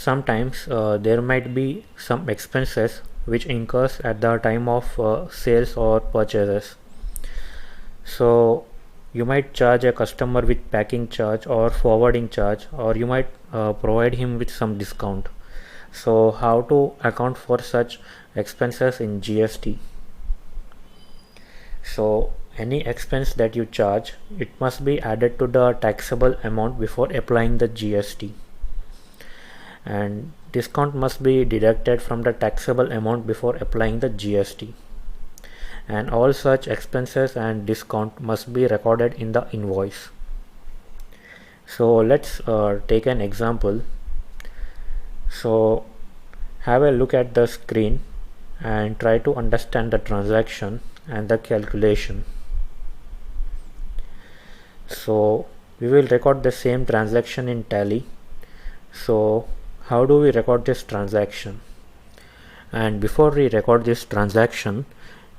sometimes there might be some expenses which incurs at the time of sales or purchases. So you might charge a customer with packing charge or forwarding charge, or you might provide him with some discount. So how to account for such expenses in GST? So any expense that you charge, it must be added to the taxable amount before applying the GST, and discount must be deducted from the taxable amount before applying the GST, and all such expenses and discount must be recorded in the invoice. So let's take an example. So have a look at the screen and try to understand the transaction and the calculation. So we will record the same transaction in Tally. So how do we record this transaction? And before we record this transaction,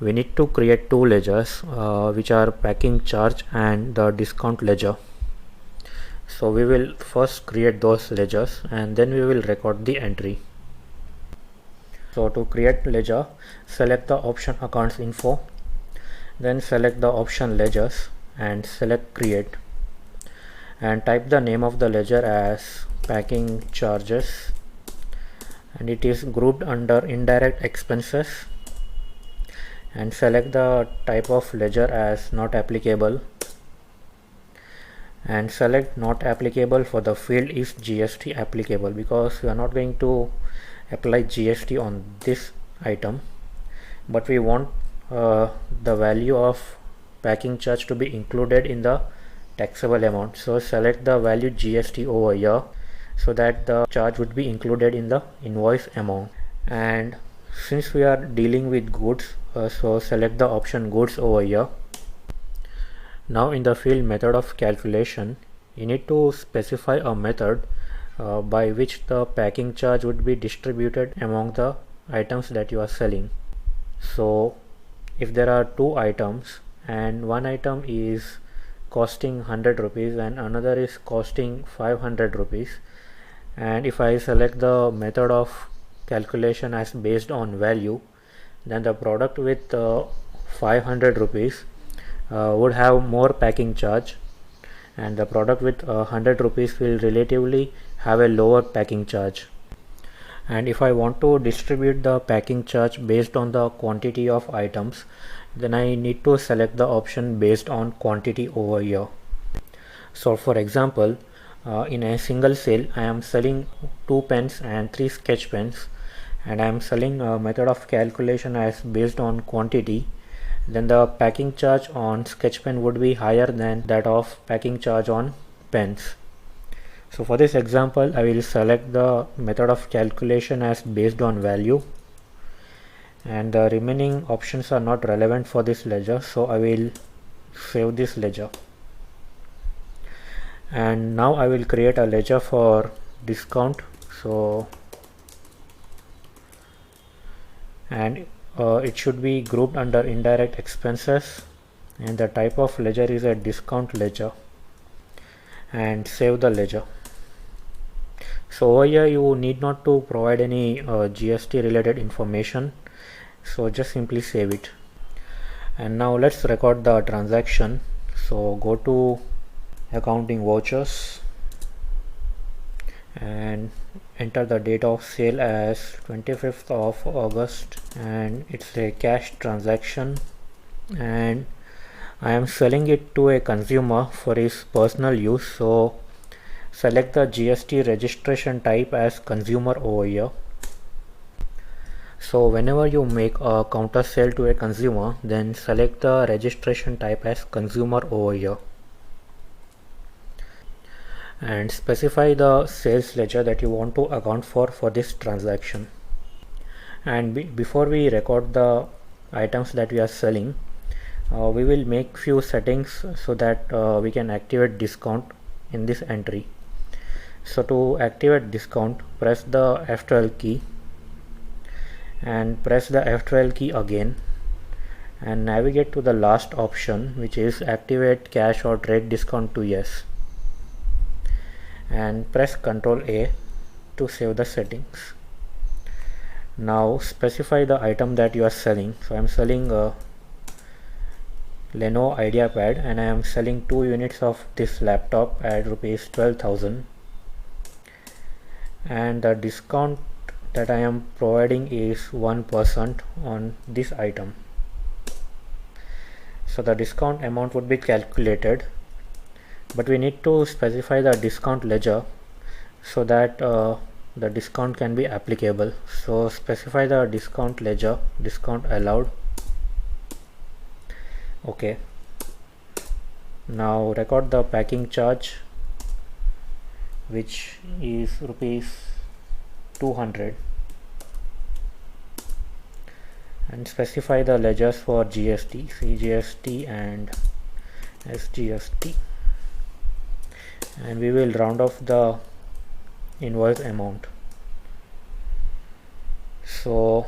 we need to create two ledgers which are packing charge and the discount ledger. So we will first create those ledgers and then we will record the entry. So to create ledger, select the option accounts info, then select the option ledgers and select create, and type the name of the ledger as packing charges, and it is grouped under indirect expenses, and select the type of ledger as not applicable, and select not applicable for the field is GST applicable, because we are not going to apply GST on this item, but we want the value of packing charge to be included in the taxable amount. So select the value GST over here so that the charge would be included in the invoice amount. And since we are dealing with goods, so select the option goods over here. Now in the field method of calculation, you need to specify a method by which the packing charge would be distributed among the items that you are selling. So if there are two items and one item is costing 100 rupees and another is costing 500 rupees, and if I select the method of calculation as based on value, then the product with 500 rupees would have more packing charge, and the product with 100 rupees will relatively have a lower packing charge. And if I want to distribute the packing charge based on the quantity of items, then I need to select the option based on quantity over here. So for example, in a single sale I am selling 2 pens and 3 sketch pens, and I am selling a method of calculation as based on quantity, then the packing charge on sketch pen would be higher than that of packing charge on pens. So for this example, I will select the method of calculation as based on value, and the remaining options are not relevant for this ledger, so I will save this ledger. And now I will create a ledger for discount. So and it should be grouped under indirect expenses, and the type of ledger is a discount ledger, and save the ledger. So over here you need not to provide any GST related information, so just simply save it. And now let's record the transaction. So go to accounting vouchers and enter the date of sale as 25th of August, and it's a cash transaction, and I am selling it to a consumer for his personal use. So select the GST registration type as consumer over here. So whenever you make a counter sale to a consumer, then select the registration type as consumer over here, and specify the sales ledger that you want to account for this transaction. And before we record the items that we are selling, we will make few settings so that we can activate discount in this entry. So to activate discount, press the F12 key and press the F12 key again, and navigate to the last option, which is activate cash or trade discount to yes, and press Ctrl A, to save the settings. Now specify the item that you are selling. So I am selling a Lenovo IdeaPad and I am selling 2 units of this laptop at rupees 12,000, and the discount that I am providing is 1% on this item. So the discount amount would be calculated, but we need to specify the discount ledger so that the discount can be applicable. So specify the discount ledger, discount allowed. Okay. Now record the packing charge, which is rupees 200, and specify the ledgers for GST, CGST and SGST, and we will round off the invoice amount. So